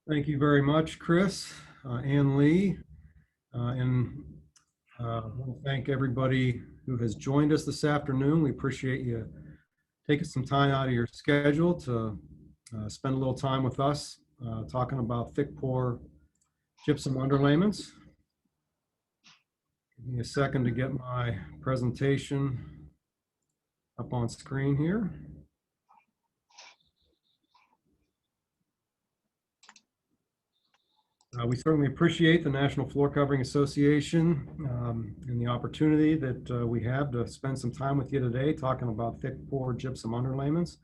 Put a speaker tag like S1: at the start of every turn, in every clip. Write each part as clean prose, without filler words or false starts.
S1: Thank you very much, Chris, Ann Lee, and I want to thank everybody who has joined us this afternoon. We appreciate you taking some time out of your schedule to spend a little time with us talking about thick pour gypsum underlayments. Give me a second to get my presentation up on screen here. We certainly appreciate the National Floor Covering Association and the opportunity that we have to spend some time with you today talking about thick pour gypsum underlayments.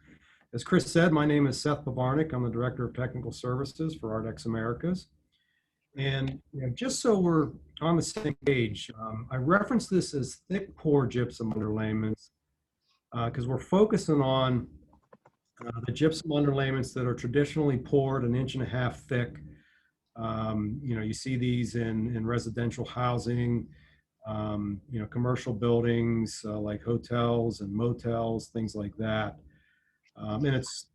S1: As Chris said, my name is Seth Pevarnik. I'm the Director of Technical Services for Ardex Americas. And just so we're on the same page, I reference this as thick pour gypsum underlayments because we're focusing on the gypsum underlayments that are traditionally poured 1.5 inches thick. You see these in residential housing, commercial buildings like hotels and motels, things like that. And its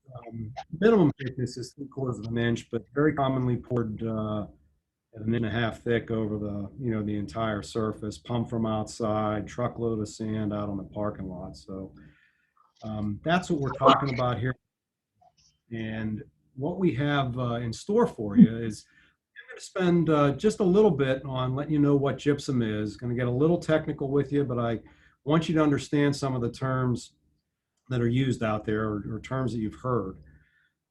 S1: minimum thickness is 3/4 of an inch, but very commonly poured at 1.5 inches thick over the entire surface, pumped from outside, truckload of sand out on the parking lot. So that's what we're talking about here. And what we have in store for you is to spend just a little bit on letting you know what gypsum is. Going to get a little technical with you, but I want you to understand some of the terms that are used out there or terms that you've heard.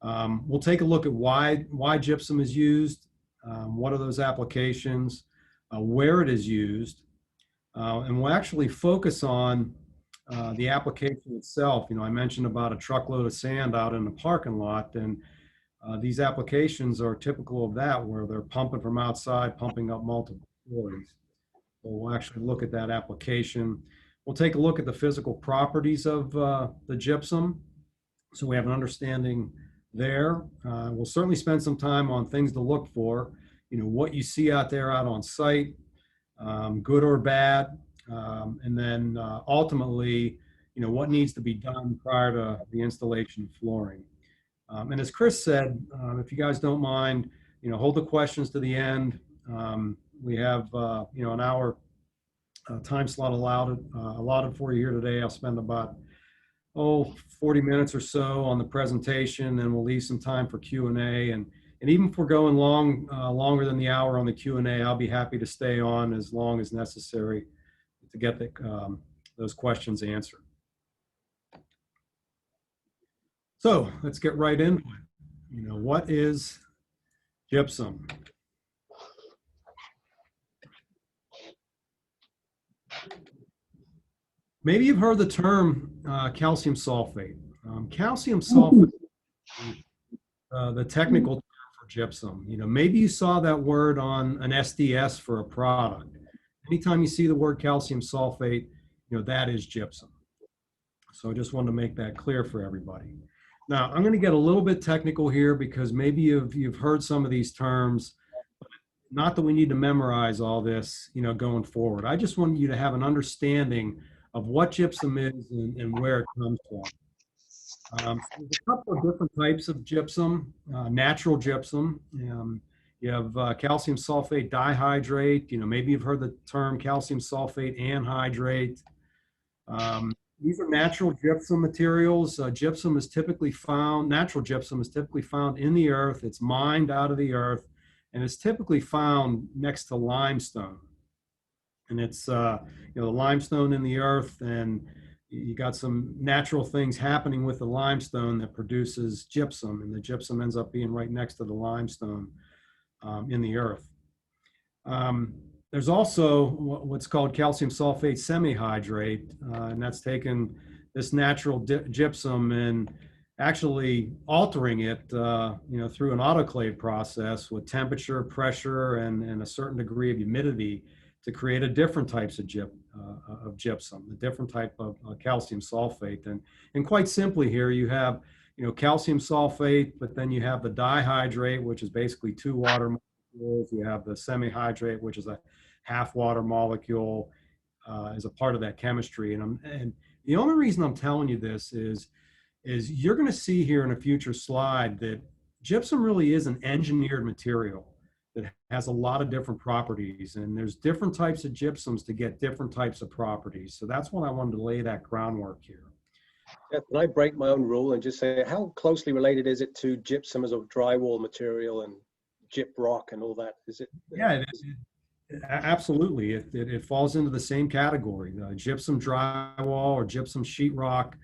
S1: We'll take a look at why gypsum is used, what are those applications, where it is used, and we'll actually focus on the application itself. I mentioned about a truckload of sand out in the parking lot, and these applications are typical of that, where they're pumping from outside, pumping up multiple stories. So we'll actually look at that application. We'll take a look at the physical properties of the gypsum, so we have an understanding there. We'll certainly spend some time on things to look for, what you see out there out on site, good or bad, and then ultimately, what needs to be done prior to the installation of flooring. And as Chris said, if you guys don't mind, hold the questions to the end. We have, an hour time slot allotted for you here today. I'll spend about, 40 minutes or so on the presentation, and we'll leave some time for Q&A. And even if we're going longer than the hour on the Q&A, I'll be happy to stay on as long as necessary to get those questions answered. So let's get right into it. What is gypsum? Maybe you've heard the term calcium sulfate. Calcium sulfate is the technical term for gypsum. Maybe you saw that word on an SDS for a product. Anytime you see the word calcium sulfate, that is gypsum. So I just wanted to make that clear for everybody. Now, I'm going to get a little bit technical here because maybe you've heard some of these terms, but not that we need to memorize all this, going forward. I just want you to have an understanding of what gypsum is and where it comes from. There's a couple of different types of gypsum. Natural gypsum. You have calcium sulfate dihydrate. Maybe you've heard the term calcium sulfate anhydrate. These are natural gypsum materials. Natural gypsum is typically found in the earth. It's mined out of the earth, and it's typically found next to limestone. And it's, the limestone in the earth, and you got some natural things happening with the limestone that produces gypsum, and the gypsum ends up being right next to the limestone in the earth. There's also what's called calcium sulfate semihydrate, and that's taken this natural gypsum and actually altering it, through an autoclave process with temperature, pressure, and a certain degree of humidity to create a different types of gypsum, a different type of calcium sulfate. And quite simply here, you have, calcium sulfate, but then you have the dihydrate, which is basically 2 water molecules. You have the semihydrate, which is a half water molecule, as a part of that chemistry. And the only reason I'm telling you this is you're going to see here in a future slide that gypsum really is an engineered material that has a lot of different properties, and there's different types of gypsums to get different types of properties. So that's when I wanted to lay that groundwork here.
S2: Yeah, can I break my own rule and just say, how closely related is it to gypsum as a drywall material and gyp rock and all that? Is it?
S1: Yeah, absolutely. It falls into the same category. Gypsum drywall or gypsum sheetrock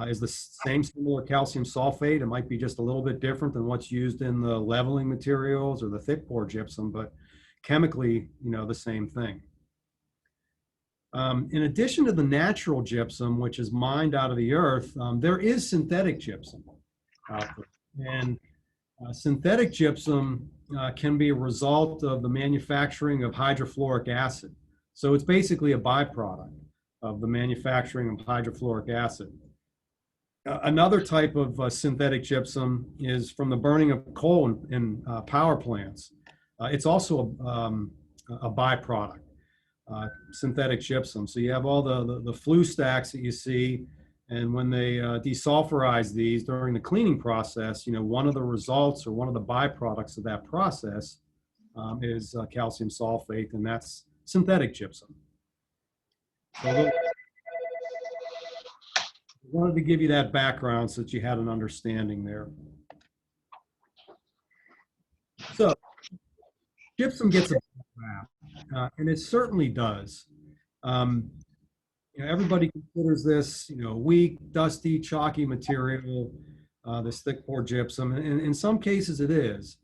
S1: is the same similar calcium sulfate. It might be just a little bit different than what's used in the leveling materials or the thick pour gypsum, but chemically, the same thing. In addition to the natural gypsum, which is mined out of the earth, there is synthetic gypsum out there. And synthetic gypsum can be a result of the manufacturing of hydrofluoric acid. So it's basically a byproduct of the manufacturing of hydrofluoric acid. Another type of synthetic gypsum is from the burning of coal in power plants. It's also a byproduct, synthetic gypsum. So you have all the flue stacks that you see, and when they desulfurize these during the cleaning process, one of the results or one of the byproducts of that process is calcium sulfate, and that's synthetic gypsum. So I wanted to give you that background so that you had an understanding there. So gypsum gets a bad rap, and it certainly does. Everybody considers this, weak, dusty, chalky material, this thick pour gypsum, and in some cases it is.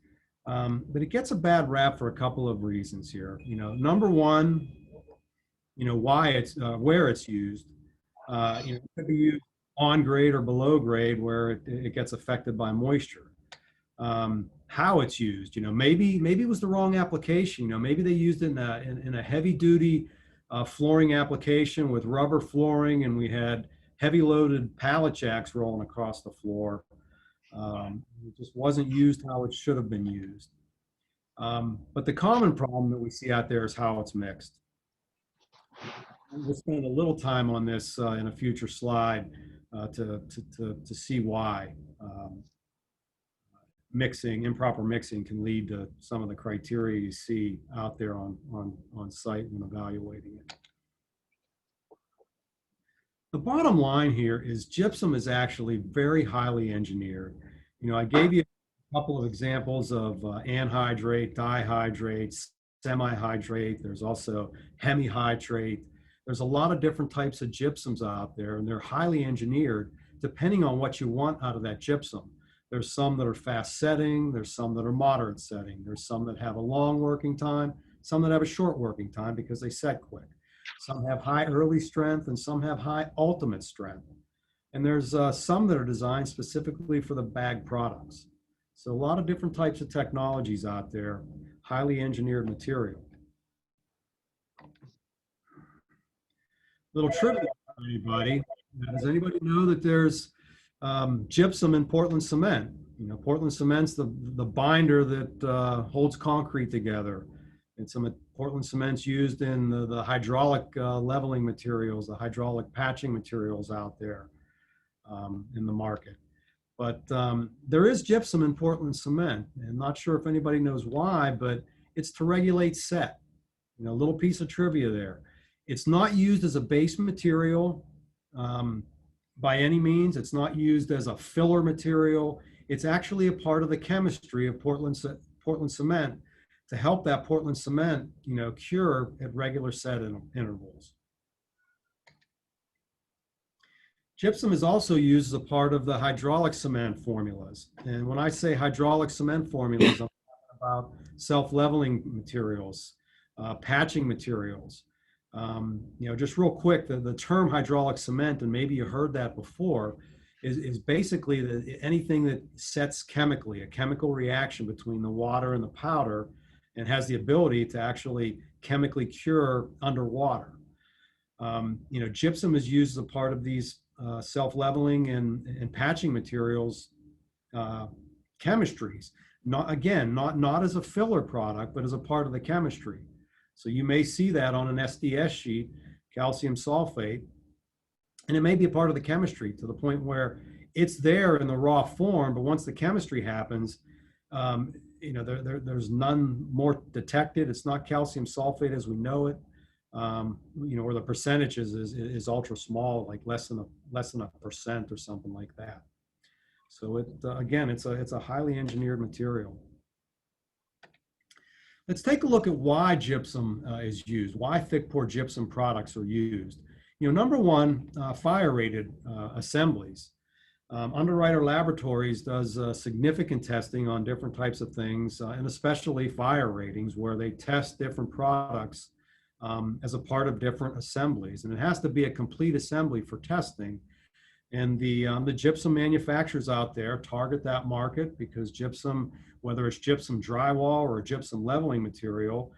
S1: But it gets a bad rap for a couple of reasons here. Number one, why it's where it's used. It could be used on grade or below grade where it gets affected by moisture. How it's used, maybe it was the wrong application. Maybe they used it in a heavy duty flooring application with rubber flooring, and we had heavy loaded pallet jacks rolling across the floor. It just wasn't used how it should have been used. But the common problem that we see out there is how it's mixed. We'll spend a little time on this in a future slide to see why improper mixing can lead to some of the criteria you see out there on site when evaluating it. The bottom line here is gypsum is actually very highly engineered. I gave you a couple of examples of anhydrate, dihydrate, semihydrate. There's also hemihydrate. There's a lot of different types of gypsums out there, and they're highly engineered depending on what you want out of that gypsum. There's some that are fast setting, there's some that are moderate setting, there's some that have a long working time, some that have a short working time because they set quick. Some have high early strength and some have high ultimate strength. And there's some that are designed specifically for the bag products. So a lot of different types of technologies out there, highly engineered material. Little trivia for anybody. Does anybody know that there's gypsum in Portland cement? Portland cement's the binder that holds concrete together. And some Portland cement's used in the hydraulic leveling materials, the hydraulic patching materials out there in the market. But there is gypsum in Portland cement, and not sure if anybody knows why, but it's to regulate set. A little piece of trivia there. It's not used as a base material by any means. It's not used as a filler material. It's actually a part of the chemistry of Portland cement to help that Portland cement, cure at regular set intervals. Gypsum is also used as a part of the hydraulic cement formulas. And when I say hydraulic cement formulas, I'm talking about self-leveling materials, patching materials. Just real quick, the term hydraulic cement, and maybe you heard that before, is basically anything that sets chemically, a chemical reaction between the water and the powder, and has the ability to actually chemically cure underwater. Gypsum is used as a part of these self-leveling and patching materials chemistries. Not as a filler product, but as a part of the chemistry. So you may see that on an SDS sheet, calcium sulfate, and it may be a part of the chemistry to the point where it's there in the raw form, but once the chemistry happens, there's none more detected. It's not calcium sulfate as we know it. Where the percentage is ultra small, like less than a percent or something like that. So again, it's a highly engineered material. Let's take a look at why gypsum is used, why thick pour gypsum products are used. Number one, fire rated assemblies. Underwriter Laboratories does significant testing on different types of things, and especially fire ratings, where they test different products as a part of different assemblies. And it has to be a complete assembly for testing. And the gypsum manufacturers out there target that market because gypsum, whether it's gypsum drywall or a gypsum leveling material,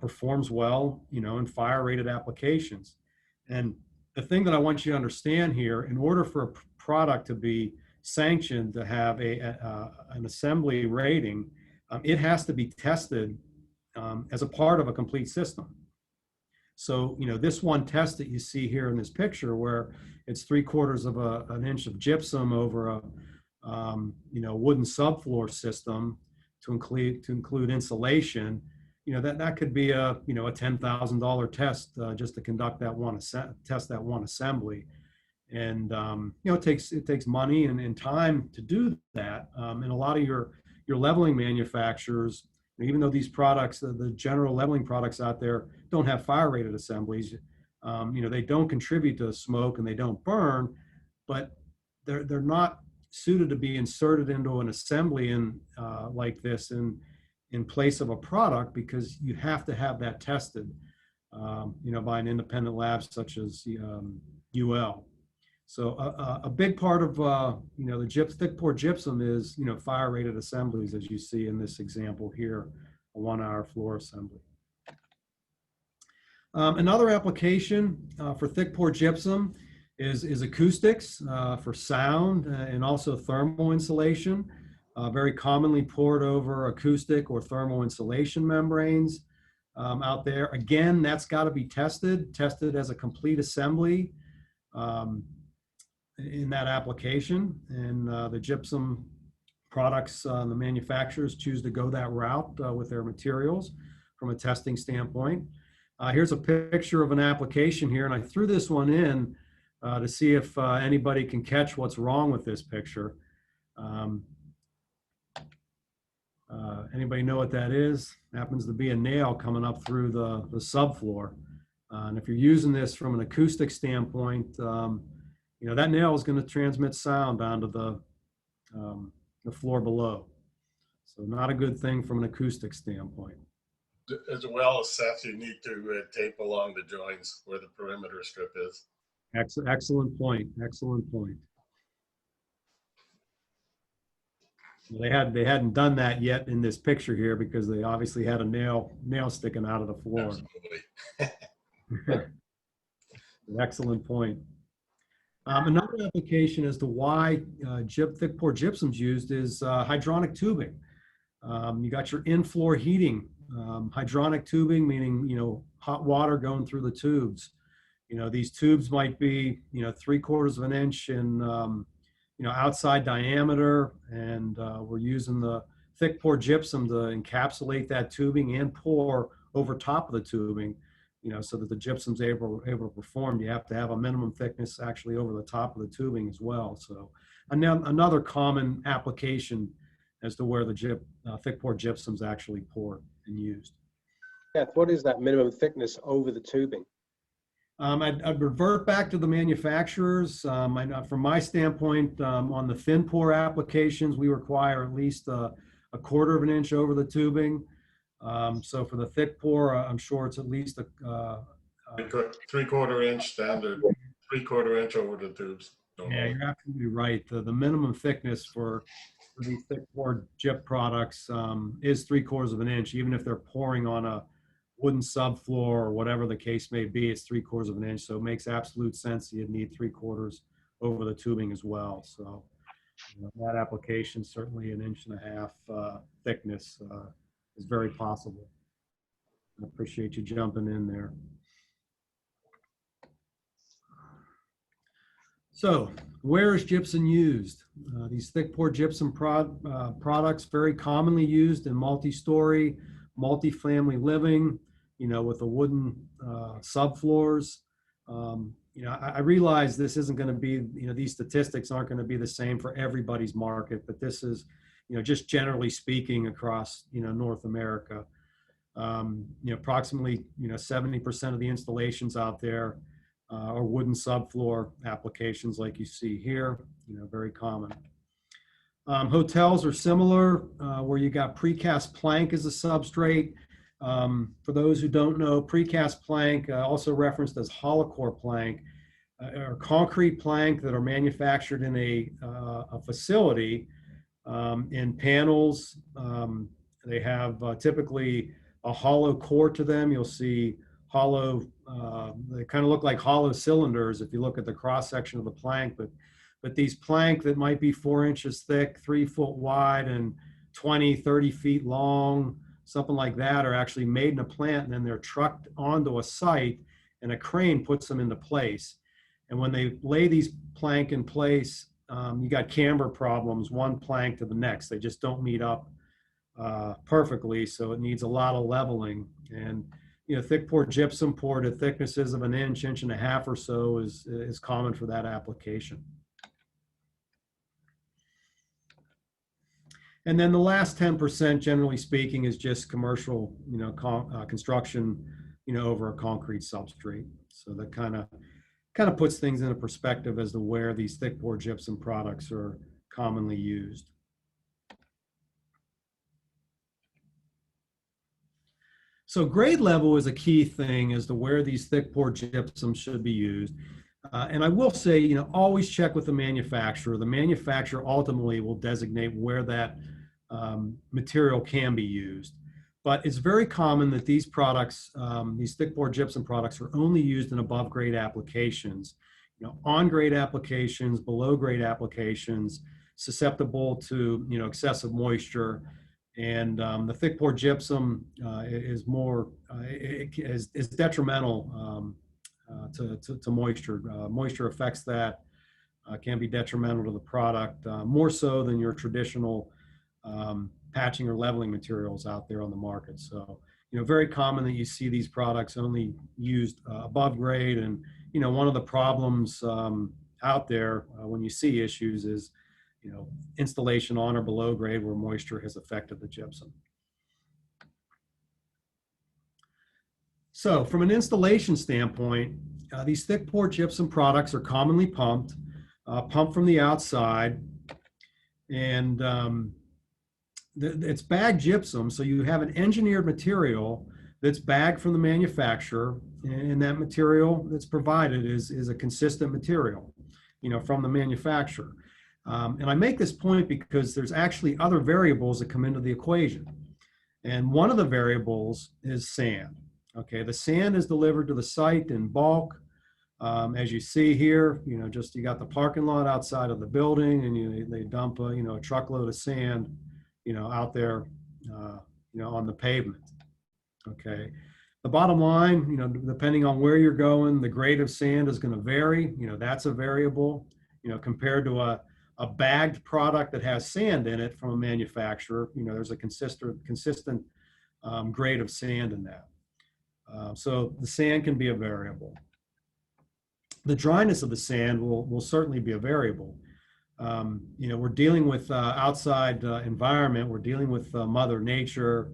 S1: performs well, in fire rated applications. And the thing that I want you to understand here, in order for a product to be sanctioned to have an assembly rating, it has to be tested as a part of a complete system. So, this one test that you see here in this picture, where it's 3/4 of an inch of gypsum over a wooden subfloor system to include insulation, that could be a $10,000 test just to conduct that test that one assembly. And it takes money and time to do that. And a lot of your leveling manufacturers, even though these products, the general leveling products out there, don't have fire rated assemblies, they don't contribute to smoke and they don't burn, but they're not suited to be inserted into an assembly like this in place of a product, because you have to have that tested, by an independent lab such as UL. So a big part of the thick pour gypsum is fire rated assemblies, as you see in this example here, a 1-hour floor assembly. Another application for thick pour gypsum is acoustics for sound and also thermal insulation. Very commonly poured over acoustic or thermal insulation membranes out there. Again, that's got to be tested as a complete assembly in that application. And the gypsum products, the manufacturers choose to go that route with their materials from a testing standpoint. Here's a picture of an application here, and I threw this one in to see if anybody can catch what's wrong with this picture. Anybody know what that is? It happens to be a nail coming up through the subfloor. And if you're using this from an acoustic standpoint, that nail is going to transmit sound down to the floor below. So not a good thing from an acoustic standpoint.
S3: As well as, Seth, you need to tape along the joints where the perimeter strip is.
S1: Excellent point. Excellent point. They hadn't done that yet in this picture here because they obviously had a nail sticking out of the floor. Absolutely. Excellent point. Another application as to why thick pour gypsum is used is hydronic tubing. You got your in-floor heating, hydronic tubing, meaning hot water going through the tubes. These tubes might be 3/4 of an inch in outside diameter, and we're using the thick pour gypsum to encapsulate that tubing and pour over top of the tubing, so that the gypsum's able to perform. You have to have a minimum thickness actually over the top of the tubing as well. So another common application as to where the thick pour gypsum's actually poured and used.
S2: Seth, what is that minimum thickness over the tubing?
S1: I'd revert back to the manufacturers. From my standpoint, on the thin pour applications, we require at least a 1/4 of an inch over the tubing. So for the thick pour, I'm sure it's at least a
S3: 3/4 inch standard, 3/4 inch over the tubes.
S1: Yeah, you're absolutely right. The minimum thickness for these thick pour gyp products is 3/4 of an inch, even if they're pouring on a wooden subfloor or whatever the case may be. It's 3/4 of an inch, so it makes absolute sense you'd need 3/4 over the tubing as well. So that application, certainly 1.5 inch thickness is very possible. I appreciate you jumping in there. So where is gypsum used? These thick pour gypsum products very commonly used in multi-story, multi-family living, with the wooden subfloors. I realize this isn't going to be, these statistics aren't going to be the same for everybody's market, but this is, just generally speaking across, North America. Approximately, 70% of the installations out there are wooden subfloor applications like you see here, very common. Hotels are similar, where you got precast plank as a substrate. For those who don't know, precast plank, also referenced as hollow core plank, are concrete plank that are manufactured in a facility in panels. They have typically a hollow core to them. You'll see hollow, they kind of look like hollow cylinders if you look at the cross section of the plank, but these plank that might be 4 inches thick, 3 foot wide, and 20, 30 feet long, something like that, are actually made in a plant, and then they're trucked onto a site and a crane puts them into place. And when they lay these plank in place, you got camber problems, one plank to the next. They just don't meet up perfectly, so it needs a lot of leveling. And thick pour gypsum poured at thicknesses of 1 inch, 1.5 inches or so is common for that application. And then the last 10%, generally speaking, is just commercial, construction, over a concrete substrate. So that kind of puts things into perspective as to where these thick pour gypsum products are commonly used. So grade level is a key thing as to where these thick pour gypsums should be used. And I will say, always check with the manufacturer. The manufacturer ultimately will designate where that material can be used. But it's very common that these products, these thick pour gypsum products, are only used in above grade applications. On grade applications, below grade applications, susceptible to excessive moisture. And the thick pour gypsum is more is detrimental to moisture. Moisture affects that, can be detrimental to the product, more so than your traditional patching or leveling materials out there on the market. So, very common that you see these products only used above grade. And, one of the problems out there when you see issues is, installation on or below grade where moisture has affected the gypsum. So from an installation standpoint, these thick pour gypsum products are commonly pumped from the outside, and it's bagged gypsum. So you have an engineered material that's bagged from the manufacturer, and that material that's provided is a consistent material, from the manufacturer. And I make this point because there's actually other variables that come into the equation. And one of the variables is sand. Okay, the sand is delivered to the site in bulk. As you see here, you got the parking lot outside of the building, and they dump a truckload of sand, out there, on the pavement. Okay, the bottom line, depending on where you're going, the grade of sand is going to vary. That's a variable, compared to a bagged product that has sand in it from a manufacturer. There's a consistent grade of sand in that. So the sand can be a variable. The dryness of the sand will certainly be a variable. We're dealing with outside environment. We're dealing with Mother Nature.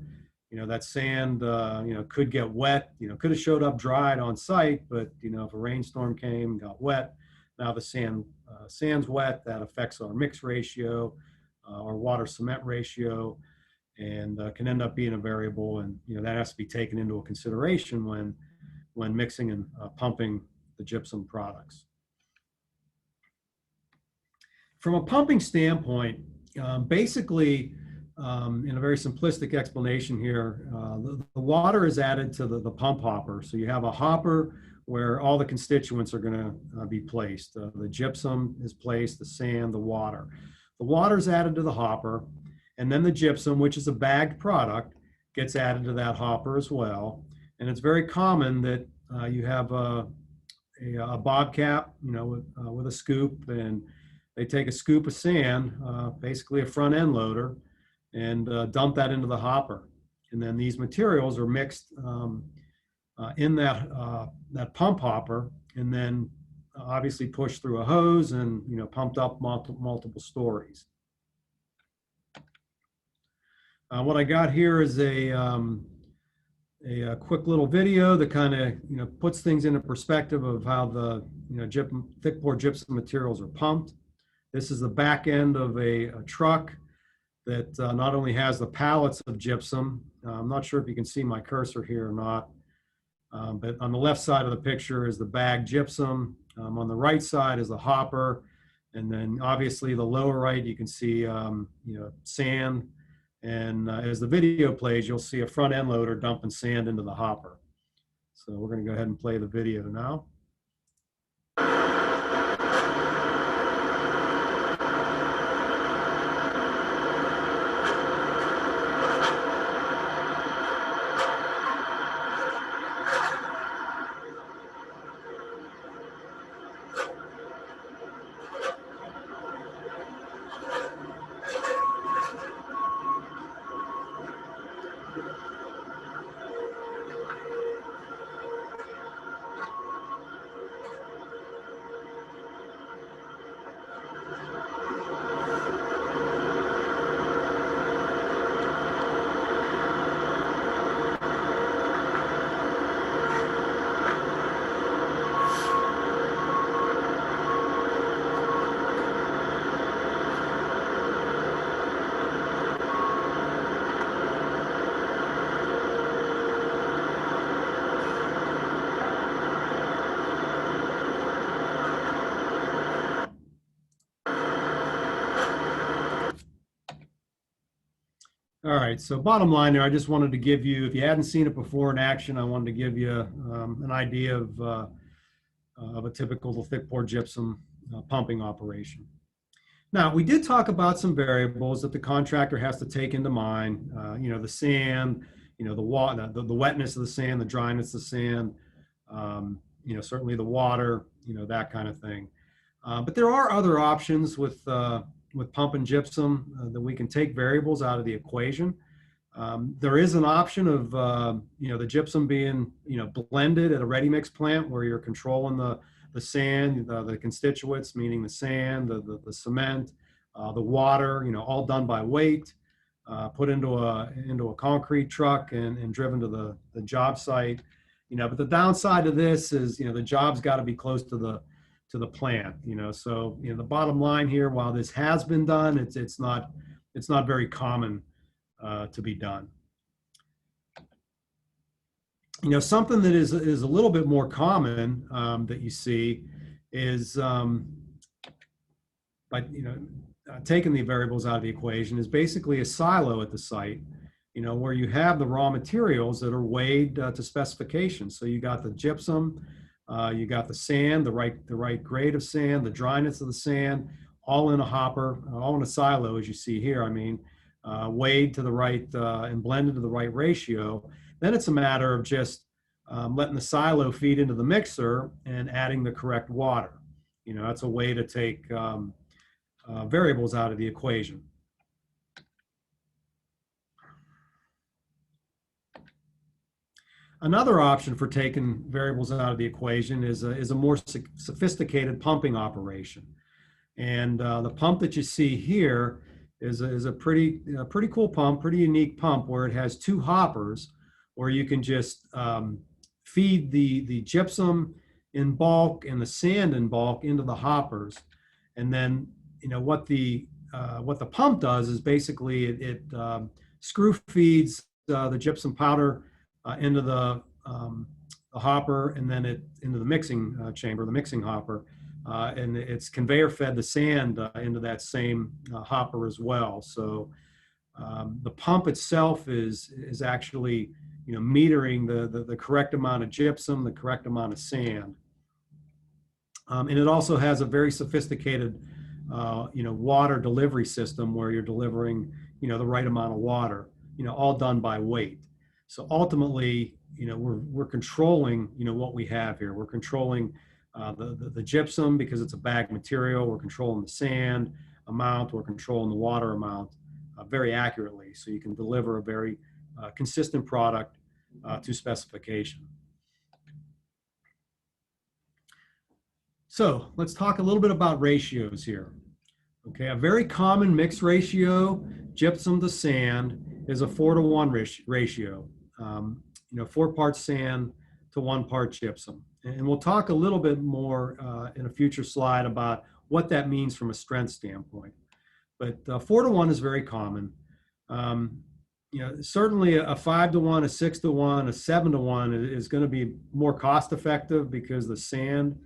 S1: That sand, could get wet. Could have showed up dried on site, but if a rainstorm came and got wet, now the sand's wet. That affects our mix ratio, our water cement ratio, and can end up being a variable. And that has to be taken into consideration when mixing and pumping the gypsum products. From a pumping standpoint, basically, in a very simplistic explanation here, the water is added to the pump hopper. So you have a hopper where all the constituents are going to be placed. The gypsum is placed, the sand, the water. The water is added to the hopper, and then the gypsum, which is a bagged product, gets added to that hopper as well. And it's very common that you have a bob cap, with a scoop, and they take a scoop of sand, basically a front end loader, and dump that into the hopper. And then these materials are mixed in that pump hopper, and then obviously pushed through a hose and pumped up multiple stories. What I got here is a quick little video that kind of puts things into perspective of how the thick pour gypsum materials are pumped. This is the back end of a truck that not only has the pallets of gypsum. I'm not sure if you can see my cursor here or not, but on the left side of the picture is the bag gypsum. On the right side is the hopper, and then obviously the lower right you can see sand. And as the video plays, you'll see a front end loader dumping sand into the hopper. So we're going to go ahead and play the video now. All right, so bottom line there, I just wanted to give you, if you hadn't seen it before in action, I wanted to give you an idea of a typical thick pour gypsum pumping operation. Now, we did talk about some variables that the contractor has to take into mind, the sand, the water, the wetness of the sand, the dryness of the sand, certainly the water, that kind of thing. But there are other options with pumping gypsum that we can take variables out of the equation. There is an option of the gypsum being blended at a ready mix plant where you're controlling the sand, the constituents, meaning the sand, the cement, the water, all done by weight, put into a concrete truck and driven to the job site. But the downside of this is the job's got to be close to the plant, so the bottom line here, while this has been done, it's not very common to be done. Something that is a little bit more common that you see is by taking the variables out of the equation is basically a silo at the site, where you have the raw materials that are weighed to specification. So you got the gypsum, you got the sand, the right grade of sand, the dryness of the sand, all in a hopper, all in a silo, as you see here. Weighed to the right and blended to the right ratio. Then it's a matter of just letting the silo feed into the mixer and adding the correct water. That's a way to take variables out of the equation. Another option for taking variables out of the equation is a more sophisticated pumping operation. And the pump that you see here is a pretty cool pump, pretty unique pump, where it has two hoppers where you can just feed the gypsum in bulk and the sand in bulk into the hoppers. And then what the pump does is basically it screw feeds the gypsum powder into the hopper, and then into the mixing chamber, the mixing hopper, and it's conveyor fed the sand into that same hopper as well. So the pump itself is actually metering the correct amount of gypsum, the correct amount of sand, and it also has a very sophisticated water delivery system where you're delivering the right amount of water, all done by weight. So ultimately, we're controlling, what we have here. We're controlling The gypsum, because it's a bag material, we're controlling the sand amount, we're controlling the water amount very accurately. So you can deliver a very consistent product to specification. So let's talk a little bit about ratios here. Okay, a very common mix ratio, gypsum to sand, is a 4-to-1 ratio. 4 parts sand to 1 part gypsum. And we'll talk a little bit more in a future slide about what that means from a strength standpoint. But 4-to-1 is very common. Certainly a 5-to-1, a 6-to-1, a 7-to-1 is going to be more cost effective because the sand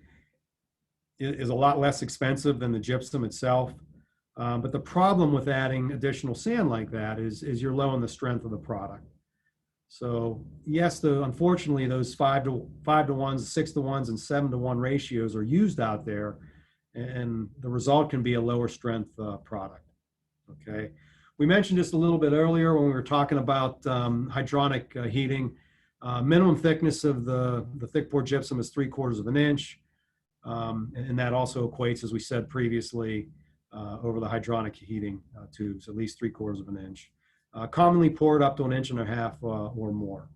S1: is a lot less expensive than the gypsum itself. But the problem with adding additional sand like that is you're low on the strength of the product. So yes, unfortunately, those 5-to-1s, 6-to-1s, and 7-to-1 ratios are used out there, and the result can be a lower strength product. Okay, we mentioned this a little bit earlier when we were talking about hydronic heating. Minimum thickness of the thick pour gypsum is 3/4 of an inch, and that also equates, as we said previously, over the hydronic heating tubes, at least 3/4 of an inch. Commonly poured up to 1.5 inches or more.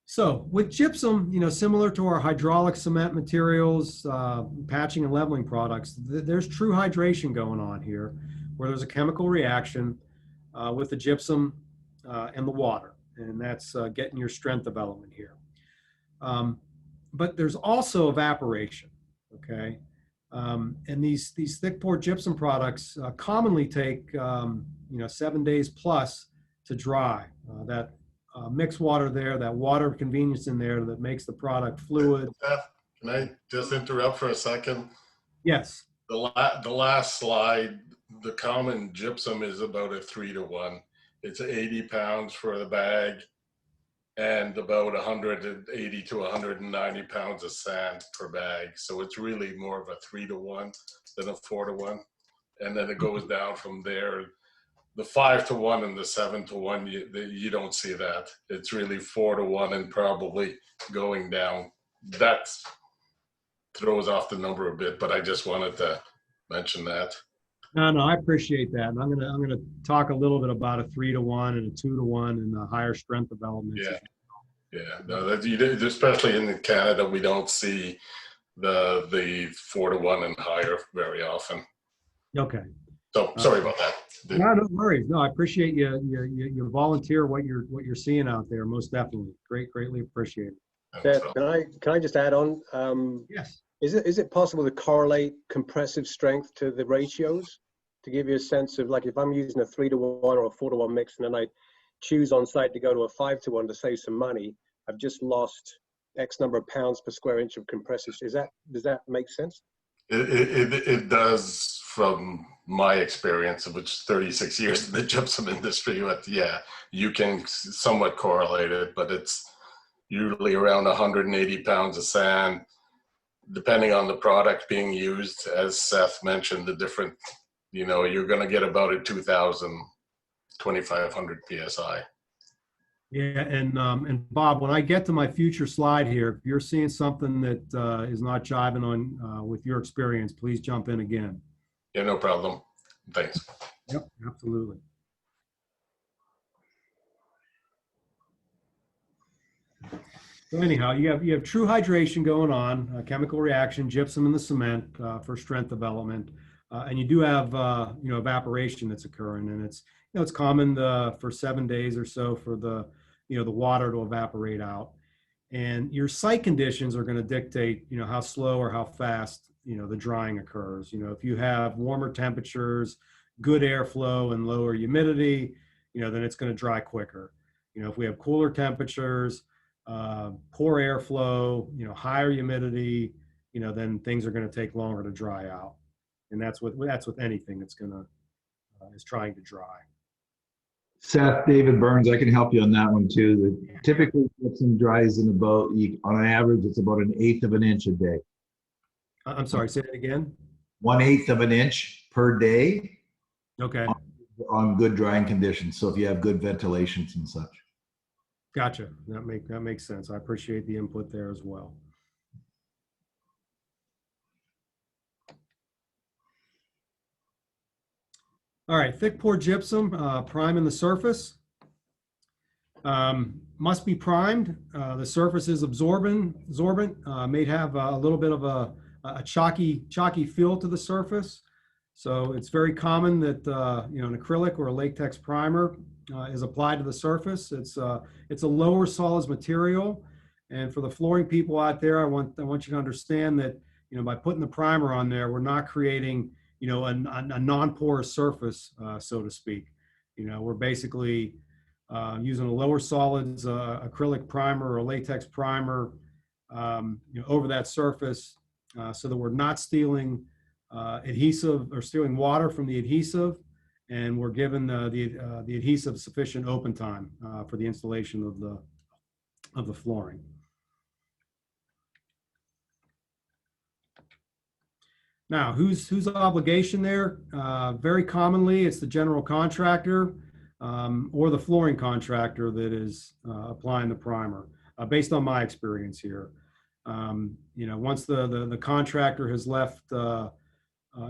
S1: So with gypsum, similar to our hydraulic cement materials, patching and leveling products, there's true hydration going on here, where there's a chemical reaction with the gypsum and the water, and that's getting your strength development here. But there's also evaporation, okay? And these thick pour gypsum products commonly take 7 days plus to dry. That mixed water there, that water convenience in there that makes the product fluid.
S3: Seth, can I just interrupt for a second?
S1: Yes.
S3: The last slide, the common gypsum is about a 3-to-1. It's 80 pounds for the bag and about 180 to 190 pounds of sand per bag. So it's really more of a 3-to-1 than a 4-to-1. And then it goes down from there. The 5-to-1 and the 7-to-1, you don't see that. It's really 4-to-1 and probably going down. That throws off the number a bit, but I just wanted to mention that.
S1: No, I appreciate that. And I'm gonna talk a little bit about a 3-to-1 and a 2-to-1 and the higher strength development.
S3: Yeah. No, especially in Canada, we don't see the 4-to-1 and higher very often.
S1: Okay.
S3: So sorry about that.
S1: No worries. No, I appreciate you volunteer what you're seeing out there. Most definitely. Greatly appreciate it.
S2: Seth, can I just add on?
S1: Yes.
S2: Is it possible to correlate compressive strength to the ratios to give you a sense of, like, if I'm using a 3-to-1 or a 4-to-1 mix and then I choose on site to go to a 5-to-1 to save some money, I've just lost X number of pounds per square inch of compressive. Does that make sense?
S3: It does, from my experience, which is 36 years in the gypsum industry. But yeah, you can somewhat correlate it, but it's usually around 180 pounds of sand, depending on the product being used. As Seth mentioned, the different, you're going to get about a 2,000, 2,500 PSI.
S1: Yeah, and Bob, when I get to my future slide here, if you're seeing something that is not jiving on with your experience, please jump in again.
S3: Yeah, no problem. Thanks.
S1: Yep, absolutely. So anyhow, you have true hydration going on, a chemical reaction, gypsum in the cement for strength development, and you do have evaporation that's occurring, and it's common for 7 days or so for the water to evaporate out, and your site conditions are going to dictate how slow or how fast the drying occurs. If you have warmer temperatures, good airflow, and lower humidity, then it's going to dry quicker. If we have cooler temperatures, poor airflow, higher humidity, then things are going to take longer to dry out, and that's with anything that's is trying to dry.
S4: Seth, David Burns, I can help you on that one too. Typically, gypsum dries in about, on an average, it's about 1/8 of an inch a day.
S1: I'm sorry, say that again.
S4: 1/8 of an inch per day.
S1: Okay.
S4: On good drying conditions. So if you have good ventilations and such.
S1: Gotcha. That makes sense. I appreciate the input there as well. All right, thick pour gypsum, priming the surface. Must be primed. The surface is absorbent, may have a little bit of a chalky feel to the surface. So it's very common that an acrylic or a latex primer is applied to the surface. It's a lower solids material, and for the flooring people out there, I want you to understand that by putting the primer on there, we're not creating a non-porous surface, so to speak. We're basically using a lower solids acrylic primer or latex primer over that surface, so that we're not stealing adhesive or stealing water from the adhesive, and we're given the adhesive sufficient open time for the installation of the flooring. Now, whose obligation there? Very commonly, it's the general contractor or the flooring contractor that is applying the primer, based on my experience here. Once the contractor has left,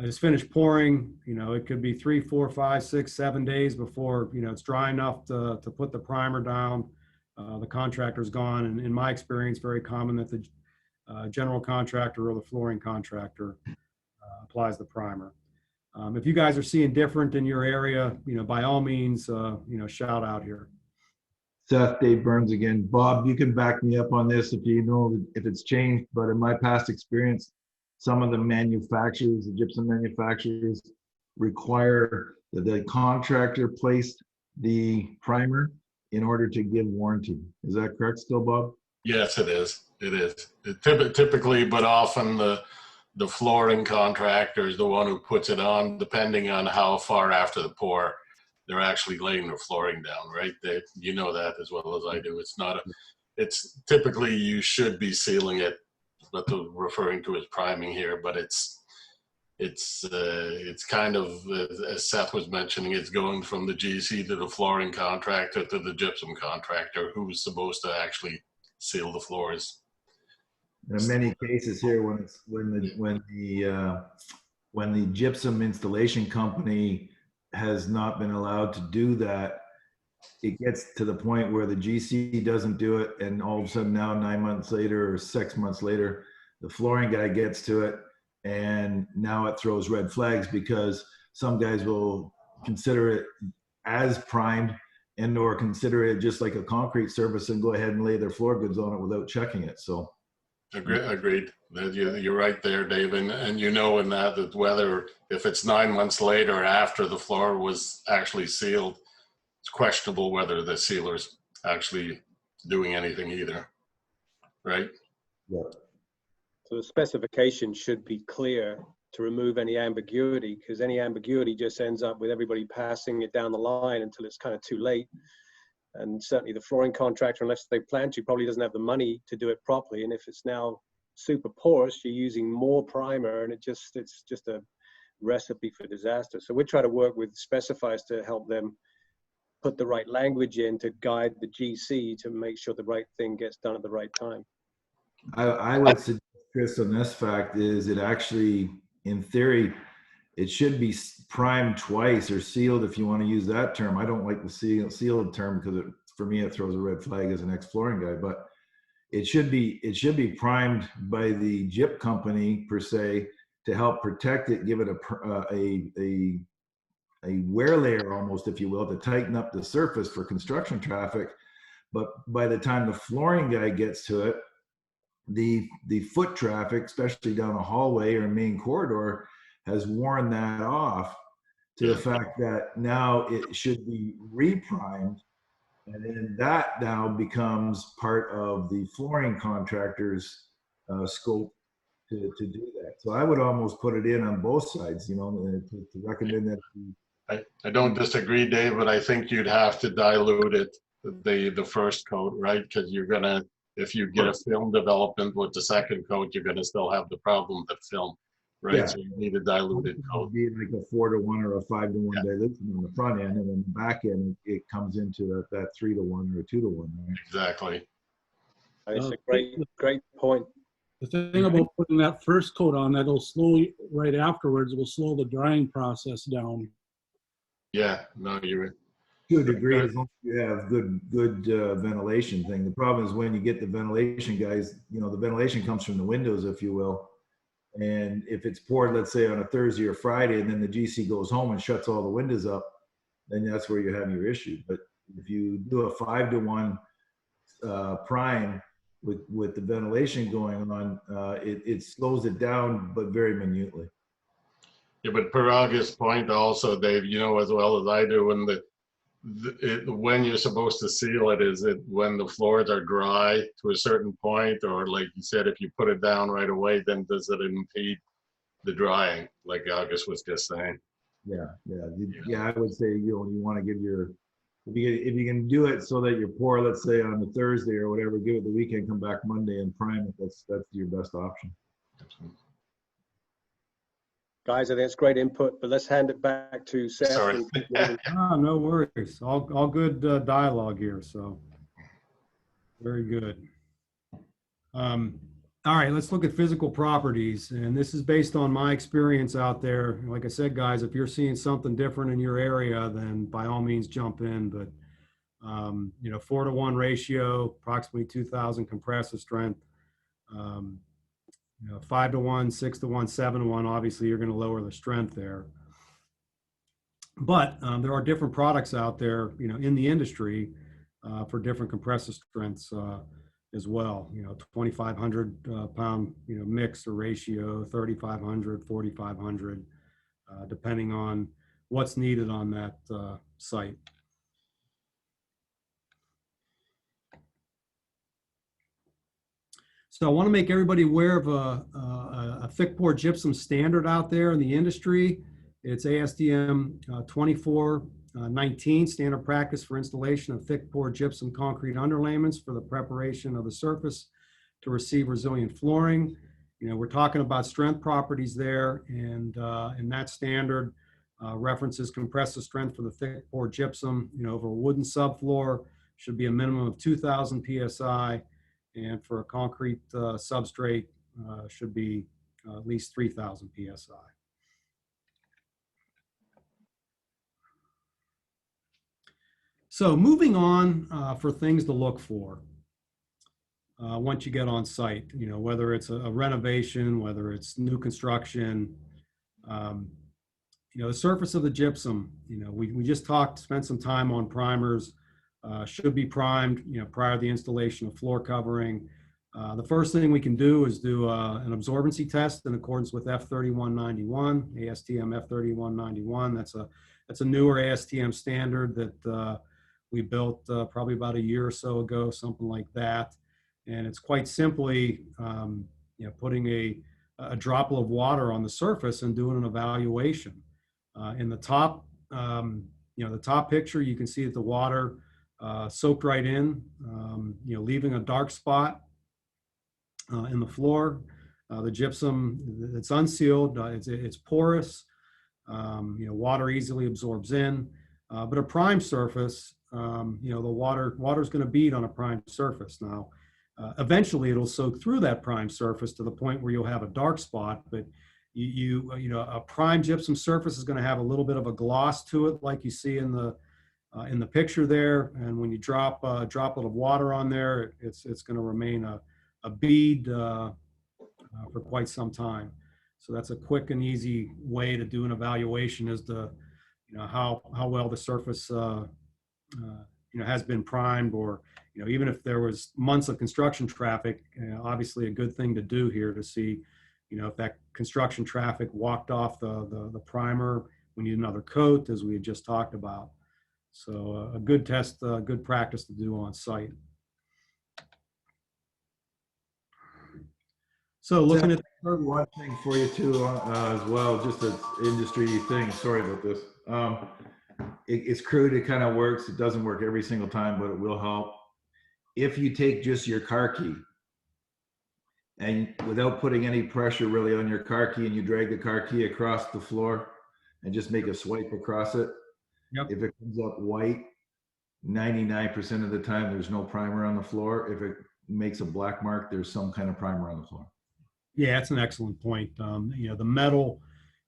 S1: is finished pouring, it could be 3, 4, 5, 6, 7 days before, it's dry enough to put the primer down. The contractor's gone, and in my experience, very common that the general contractor or the flooring contractor applies the primer. If you guys are seeing different in your area, by all means, shout out here.
S4: Seth, Dave Burns again. Bob, you can back me up on this if you know if it's changed, but in my past experience, some of the manufacturers, the gypsum manufacturers, require that the contractor place the primer in order to give warranty. Is that correct still, Bob?
S3: Yes, it is. It is. Typically, but often the flooring contractor is the one who puts it on, depending on how far after the pour they're actually laying their flooring down, right? You know that as well as I do. It's typically you should be sealing it, what they're referring to as priming here, but it's kind of, as Seth was mentioning, it's going from the GC to the flooring contractor to the gypsum contractor, who's supposed to actually seal the floors.
S4: In many cases here, when the gypsum installation company has not been allowed to do that, it gets to the point where the GC doesn't do it, and all of a sudden now 9 months later or 6 months later, the flooring guy gets to it, and now it throws red flags because some guys will consider it as primed and or consider it just like a concrete surface and go ahead and lay their floor goods on it without checking it. So
S3: agreed. You're right there, Dave. And in that whether if it's 9 months later after the floor was actually sealed, it's questionable whether the sealer's actually doing anything either, right?
S4: Yeah.
S2: So the specification should be clear to remove any ambiguity, because any ambiguity just ends up with everybody passing it down the line until it's kind of too late. And certainly the flooring contractor, unless they plan to, probably doesn't have the money to do it properly. And if it's now super porous, you're using more primer, and it's just a recipe for disaster. So we try to work with specifiers to help them put the right language in to guide the GC to make sure the right thing gets done at the right time.
S4: I would suggest, Chris, on this fact is it actually, in theory, it should be primed twice or sealed, if you want to use that term. I don't like the sealed term because for me it throws a red flag as an ex-flooring guy. But it should be primed by the gyp company per se to help protect it, give it a wear layer almost, if you will, to tighten up the surface for construction traffic. But by the time the flooring guy gets to it, the foot traffic, especially down a hallway or main corridor, has worn that off to the fact that now it should be re-primed, and then that now becomes part of the flooring contractor's scope to do that. So I would almost put it in on both sides, to recommend that.
S3: I don't disagree, Dave, but I think you'd have to dilute it, the first coat, right? Because if you get a film development with the second coat, you're gonna still have the problem with film. right?
S4: Yeah.
S3: So you need a diluted
S4: It
S3: coat.
S4: would be like a 4-to-1 or a 5-to-1
S3: Yeah.
S4: dilution on the front end, and then the back end it comes into that 3-to-1 or a 2-to-1. Right?
S3: Exactly.
S2: It's a great point.
S5: The thing about putting that first coat on, that'll slowly, right afterwards, will slow the drying process down.
S3: Yeah, no, you're
S4: To a degree, as long as you have good ventilation thing. The problem is when you get the ventilation, guys. You know, the ventilation comes from the windows, if you will. And if it's poured, let's say on a Thursday or Friday, and then the GC goes home and shuts all the windows up, then that's where you're having your issue. But if you do a 5-to-1 prime with the ventilation going on, it slows it down, but very minutely.
S3: Yeah, but per August's point also, Dave, you know as well as I do, when you're supposed to seal it, is it when the floors are dry to a certain point, or like you said, if you put it down right away, then does it impede the drying, like August was just saying?
S4: Yeah. I would say you want to give your if you can do it so that you pour, let's say on a Thursday or whatever, give it the weekend, come back Monday and prime it. That's your best option.
S2: Guys, I think it's great input, but let's hand it back to Seth.
S3: Sorry.
S1: No worries. All good dialogue here. So very good. All right, let's look at physical properties. And this is based on my experience out there. Like I said, guys, if you're seeing something different in your area, then by all means jump in. But, 4-to-1 ratio, approximately 2,000 compressive strength. 5-to-1, 6-to-1, 7-to-1, obviously you're going to lower the strength there. But there are different products out there, in the industry for different compressive strengths as well. 2,500 pound, mix or ratio, 3,500, 4,500, depending on what's needed on that site. So I want to make everybody aware of a thick pour gypsum standard out there in the industry. It's ASTM 2419, standard practice for installation of thick pour gypsum concrete underlayments for the preparation of the surface to receive resilient flooring. We're talking about strength properties there, and that standard references compressive strength for the thick pour gypsum, over a wooden subfloor should be a minimum of 2,000 PSI. And for a concrete substrate, should be at least 3,000 PSI. So moving on for things to look for once you get on site, whether it's a renovation, whether it's new construction, the surface of the gypsum, we just spent some time on primers. Should be primed, prior to the installation of floor covering. The first thing we can do is do an absorbency test in accordance with F3191, ASTM F3191. That's a newer ASTM standard that we built probably about a year or so ago, something like that. And it's quite simply, putting a droplet of water on the surface and doing an evaluation. In the top, the top picture, you can see that the water soaked right in, leaving a dark spot in the floor. The gypsum, it's unsealed, it's porous, water easily absorbs in, but a prime surface, the water's going to bead on a prime surface. Now, eventually it'll soak through that prime surface to the point where you'll have a dark spot, but a prime gypsum surface is going to have a little bit of a gloss to it, like you see in the picture there. And when you drop a droplet of water on there, it's going to remain a bead for quite some time. So that's a quick and easy way to do an evaluation as to how well the surface has been primed, or even if there was months of construction traffic, obviously a good thing to do here to see if that construction traffic walked off the primer, we need another coat, as we had just talked about. So a good test, good practice to do on site. So looking at
S4: one thing for you too as well, just an industry thing. Sorry about this. It's crude. It kind of works. It doesn't work every single time, but it will help. If you take just your car key and without putting any pressure really on your car key, and you drag the car key across the floor and just make a swipe across it.
S1: Yep.
S4: If it comes up white, 99% of the time there's no primer on the floor. If it makes a black mark, there's some kind of primer on the floor.
S1: Yeah, that's an excellent point. The metal,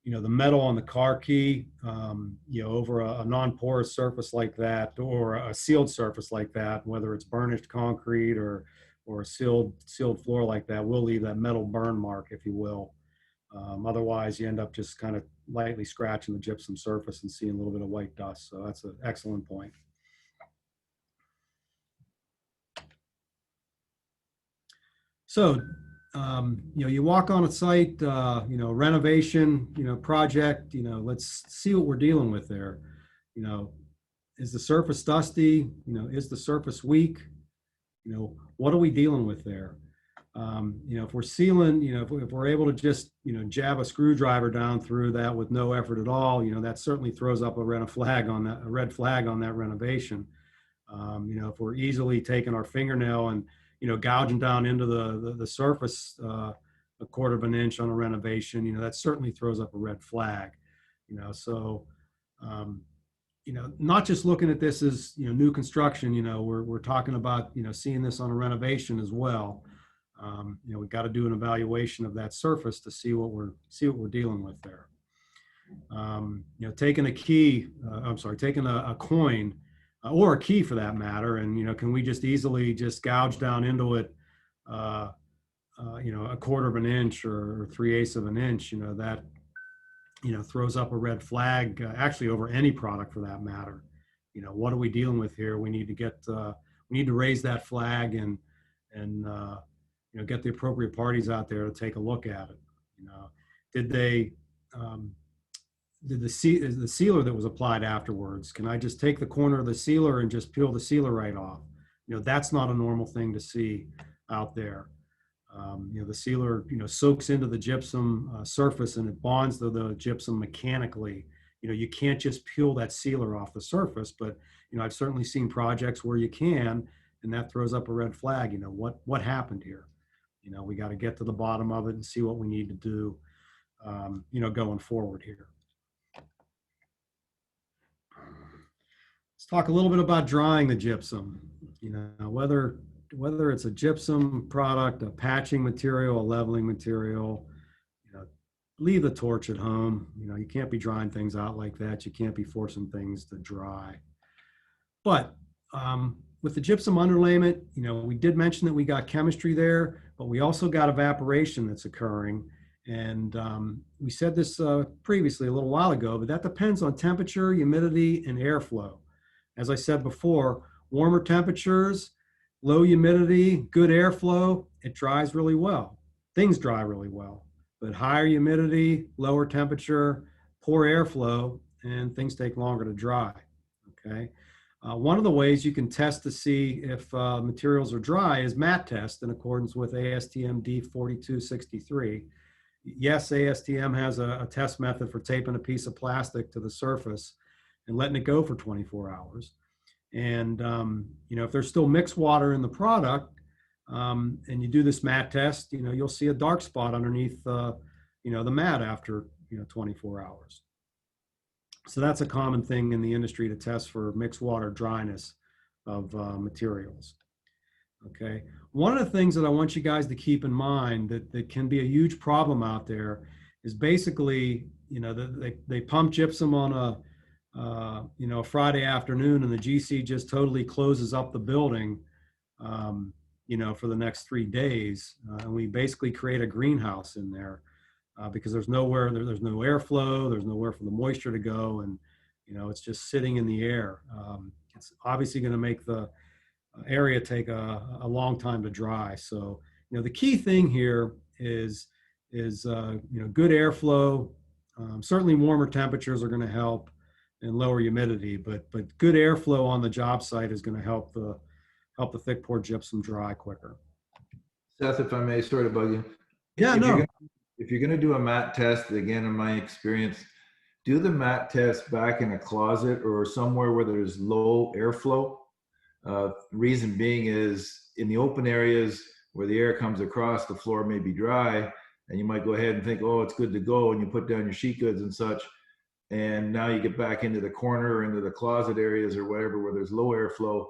S1: the metal on the car key, over a non-porous surface like that, or a sealed surface like that, whether it's burnished concrete or a sealed floor like that, will leave that metal burn mark, if you will. Otherwise, you end up just kind of lightly scratching the gypsum surface and seeing a little bit of white dust. So that's an excellent point. So, you walk on a site, renovation, project, let's see what we're dealing with there. Is the surface dusty? Is the surface weak? What are we dealing with there? If we're sealing, if we're able to just, jab a screwdriver down through that with no effort at all, that certainly throws up a red flag on that renovation. If we're easily taking our fingernail and, gouging down into the surface a quarter of an inch on a renovation, that certainly throws up a red flag. So, not just looking at this as, new construction, we're talking about, seeing this on a renovation as well. We've got to do an evaluation of that surface to see what we're dealing with there. Taking a coin or a key for that matter, and can we just easily just gouge down into it, a quarter of an inch or 3/8 of an inch, that throws up a red flag, actually over any product for that matter. What are we dealing with here? We need to raise that flag and get the appropriate parties out there to take a look at it. Did the sealer that was applied afterwards, can I just take the corner of the sealer and just peel the sealer right off? That's not a normal thing to see out there. The sealer, soaks into the gypsum surface and it bonds the gypsum mechanically. You can't just peel that sealer off the surface, but, I've certainly seen projects where you can, and that throws up a red flag. What happened here? We got to get to the bottom of it and see what we need to do, going forward here. Let's talk a little bit about drying the gypsum. Whether it's a gypsum product, a patching material, a leveling material, leave the torch at home. You can't be drying things out like that. You can't be forcing things to dry. But with the gypsum underlayment, we did mention that we got chemistry there, but we also got evaporation that's occurring. And we said this previously a little while ago, but that depends on temperature, humidity, and airflow. As I said before, warmer temperatures, low humidity, good airflow, it dries really well. Things dry really well. But higher humidity, lower temperature, poor airflow, and things take longer to dry. Okay. One of the ways you can test to see if materials are dry is mat test in accordance with ASTM D4263. Yes, ASTM has a test method for taping a piece of plastic to the surface and letting it go for 24 hours. And, if there's still mixed water in the product, and you do this mat test, you'll see a dark spot underneath, the mat after, 24 hours. So that's a common thing in the industry to test for mixed water dryness of materials. Okay. One of the things that I want you guys to keep in mind that can be a huge problem out there is basically, they pump gypsum on a Friday afternoon and the GC just totally closes up the building, for the next 3 days. And we basically create a greenhouse in there because there's no airflow, there's nowhere for the moisture to go. And, it's just sitting in the air. It's obviously going to make the area take a long time to dry. So, the key thing here is good airflow. Certainly warmer temperatures are going to help, and lower humidity, but good airflow on the job site is going to help the thick pour gypsum dry quicker.
S4: Seth, if I may, sorry to bug you.
S1: Yeah,
S4: If you're going to do a mat test, again, in my experience, do the mat test back in a closet or somewhere where there's low airflow. Reason being is in the open areas, where the air comes across, the floor may be dry, and you might go ahead and think, oh, it's good to go, and you put down your sheet goods and such. And now you get back into the corner or into the closet areas or whatever where there's low airflow,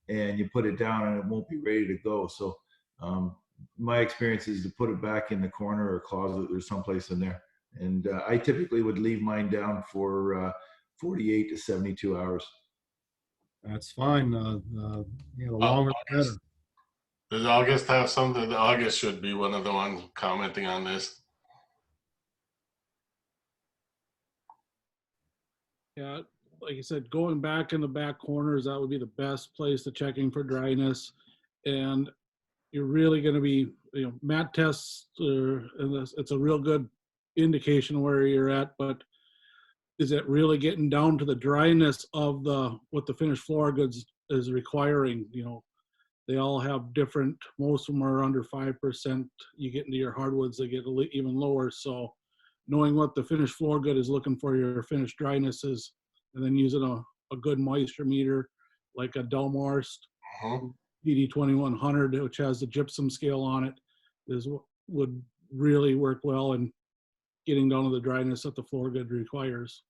S4: and you put it down and it won't be ready to go. So my experience is to put it back in the corner or closet or someplace in there. And I typically would leave mine down for 48 to 72 hours.
S1: That's fine. The longer the better.
S3: Does August have something? August should be one of the ones commenting on this.
S5: Yeah, like you said, going back in the back corners, that would be the best place to checking for dryness. And you're really going to be, mat tests, it's a real good indication where you're at, but is it really getting down to the dryness of what the finished floor goods is requiring? They all have different, most of them are under 5%. You get into your hardwoods, they get even lower. So knowing what the finished floor good is looking for your finished drynesses, and then using a good moisture meter like a Delmarst DD2100, which has the gypsum scale on it, would really work well in getting down to the dryness that the floor good requires.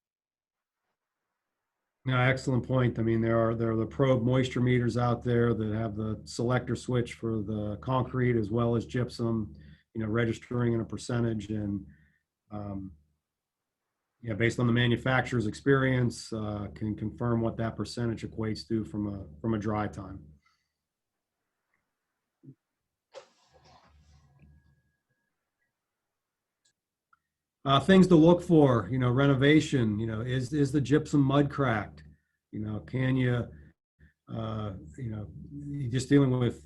S1: Yeah, excellent point. I mean, there are the probe moisture meters out there that have the selector switch for the concrete as well as gypsum, registering in a percentage, and based on the manufacturer's experience, can confirm what that percentage equates to from a dry time. Things to look for, renovation, is the gypsum mud cracked? Can you, you're just dealing with,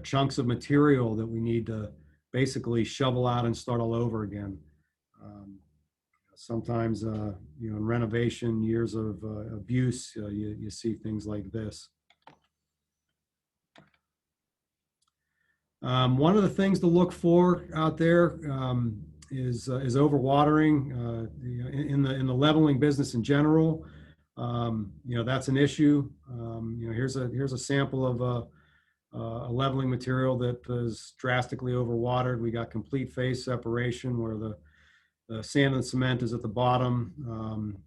S1: chunks of material that we need to basically shovel out and start all over again. Sometimes, in renovation, years of abuse, you see things like this. One of the things to look for out there is overwatering. In the leveling business in general, that's an issue. Here's a sample of a leveling material that is drastically overwatered. We got complete phase separation where the sand and cement is at the bottom.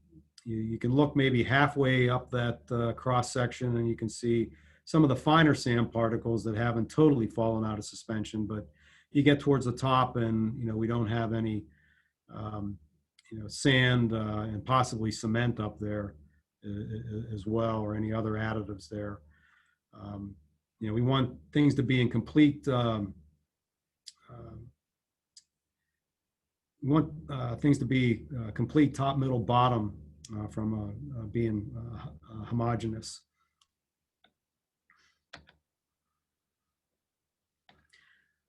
S1: You can look maybe halfway up that cross section, and you can see some of the finer sand particles that haven't totally fallen out of suspension, but you get towards the top and, we don't have any, sand and possibly cement up there as well, or any other additives there. We want things to be in complete, we want things to be complete top, middle, bottom from being homogeneous.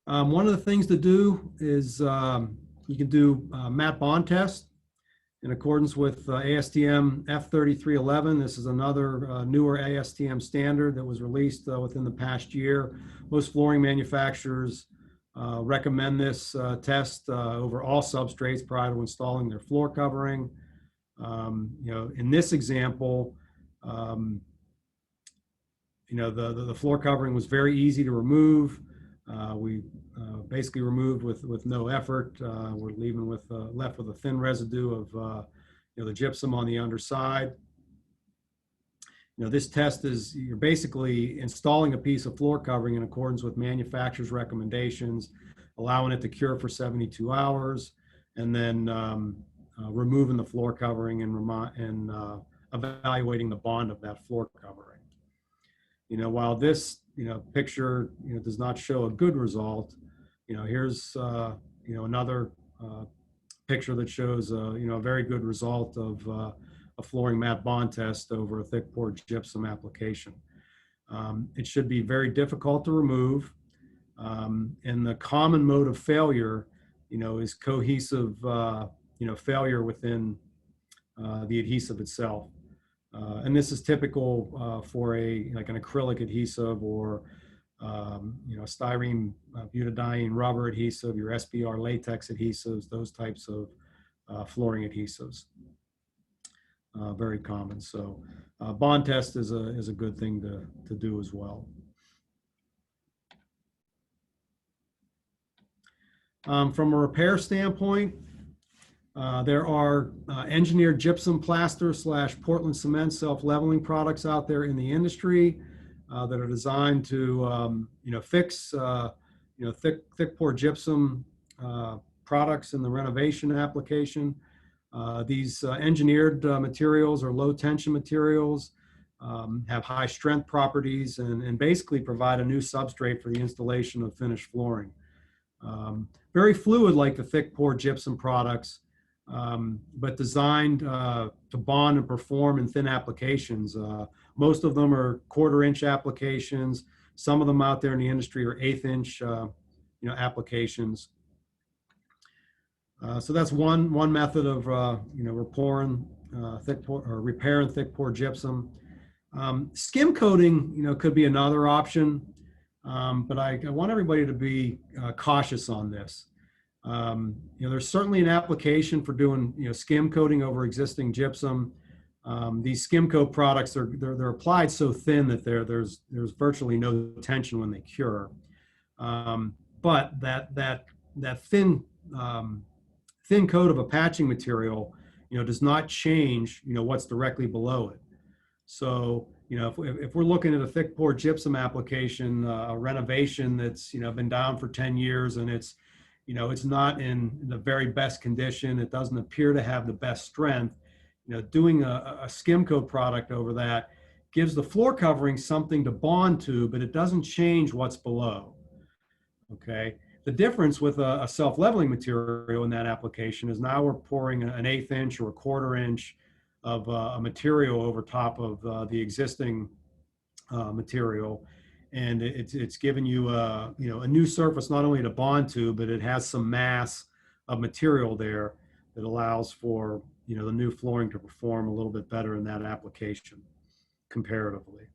S1: One of the things to do is you can do mat bond test in accordance with ASTM F3311. This is another newer ASTM standard that was released within the past year. Most flooring manufacturers recommend this test over all substrates prior to installing their floor covering. In this example, the floor covering was very easy to remove. We basically removed with no effort. We're leaving left with a thin residue of the gypsum on the underside. This test is, you're basically installing a piece of floor covering in accordance with manufacturer's recommendations, allowing it to cure for 72 hours, and then removing the floor covering and evaluating the bond of that floor covering. While this picture does not show a good result, here's another picture that shows a very good result of a flooring mat bond test over a thick poured gypsum application. It should be very difficult to remove, and the common mode of failure is cohesive failure within the adhesive itself. And this is typical for an acrylic adhesive or styrene butadiene rubber adhesive, your SBR latex adhesives, those types of flooring adhesives. Very common. So bond test is a good thing to do as well. From a repair standpoint, there are engineered gypsum plaster / Portland cement self-leveling products out there in the industry that are designed to, fix, thick pour gypsum products in the renovation application. These engineered materials are low tension materials, have high strength properties, and basically provide a new substrate for the installation of finished flooring. Very fluid like the thick pour gypsum products, but designed to bond and perform in thin applications. Most of them are 1/4 inch applications. Some of them out there in the industry are 1/8 inch applications. So that's one method of repairing thick pour gypsum. Skim coating could be another option, but I want everybody to be cautious on this. There's certainly an application for doing skim coating over existing gypsum. These skim coat products they're applied so thin that there's virtually no tension when they cure. But that thin coat of a patching material, does not change, what's directly below it. So, if we're looking at a thick pour gypsum application, a renovation that's, been down for 10 years and it's not in the very best condition, it doesn't appear to have the best strength, doing a skim coat product over that gives the floor covering something to bond to, but it doesn't change what's below. Okay. The difference with a self-leveling material in that application is now we're pouring an 1/8 inch or a 1/4 inch of a material over top of the existing material, and it's giving you a new surface not only to bond to, but it has some mass of material there that allows for the new flooring to perform a little bit better in that application comparatively.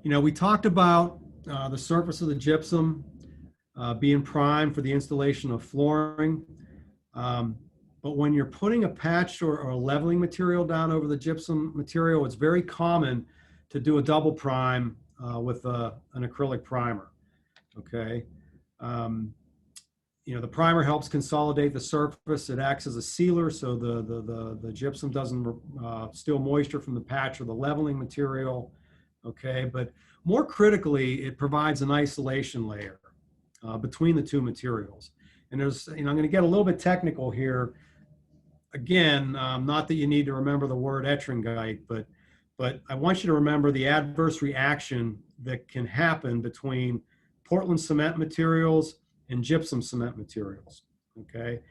S1: We talked about the surface of the gypsum being primed for the installation of flooring. But when you're putting a patch or a leveling material down over the gypsum material, it's very common to do a double prime with an acrylic primer. Okay. The primer helps consolidate the surface. It acts as a sealer, so the gypsum doesn't steal moisture from the patch or the leveling material. Okay, but more critically, it provides an isolation layer between the two materials. And there's, I'm going to get a little bit technical here. Again, not that you need to remember the word ettringite, but I want you to remember the adverse reaction that can happen between Portland cement materials and gypsum cement materials. Okay,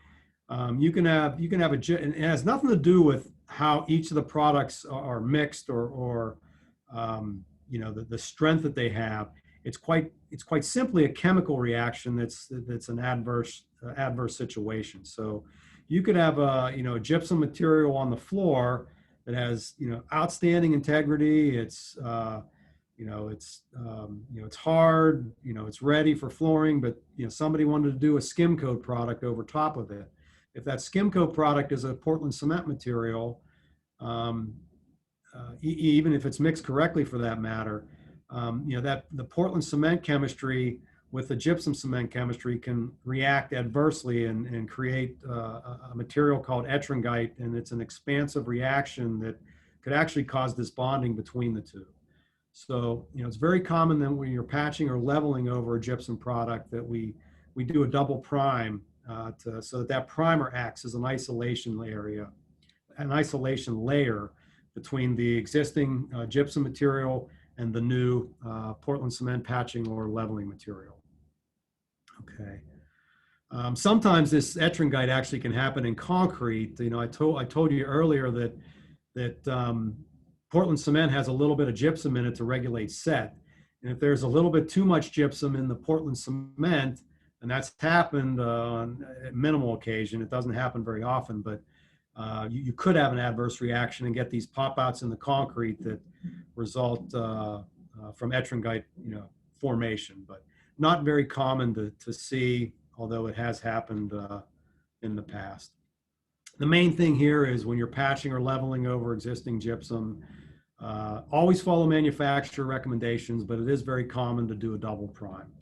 S1: you can have and it has nothing to do with how each of the products are mixed or the strength that they have. It's quite simply a chemical reaction that's an adverse situation. So you could have a gypsum material on the floor that has outstanding integrity. It's it's hard, it's ready for flooring, but somebody wanted to do a skim coat product over top of it. If that skim coat product is a Portland cement material, even if it's mixed correctly for that matter, that the Portland cement chemistry with the gypsum cement chemistry can react adversely and create a material called ettringite, and it's an expansive reaction that could actually cause this bonding between the two. So, it's very common that when you're patching or leveling over a gypsum product that we do a double prime so that primer acts as an isolation layer between the existing gypsum material and the new Portland cement patching or leveling material. Okay. Sometimes this ettringite actually can happen in concrete. I told you earlier that Portland cement has a little bit of gypsum in it to regulate set. And if there's a little bit too much gypsum in the Portland cement, and that's happened on minimal occasion, it doesn't happen very often, but you could have an adverse reaction and get these pop-outs in the concrete that result from ettringite formation, but not very common to see, although it has happened in the past. The main thing here is when you're patching or leveling over existing gypsum, Always follow manufacturer recommendations, but it is very common to do a double prime.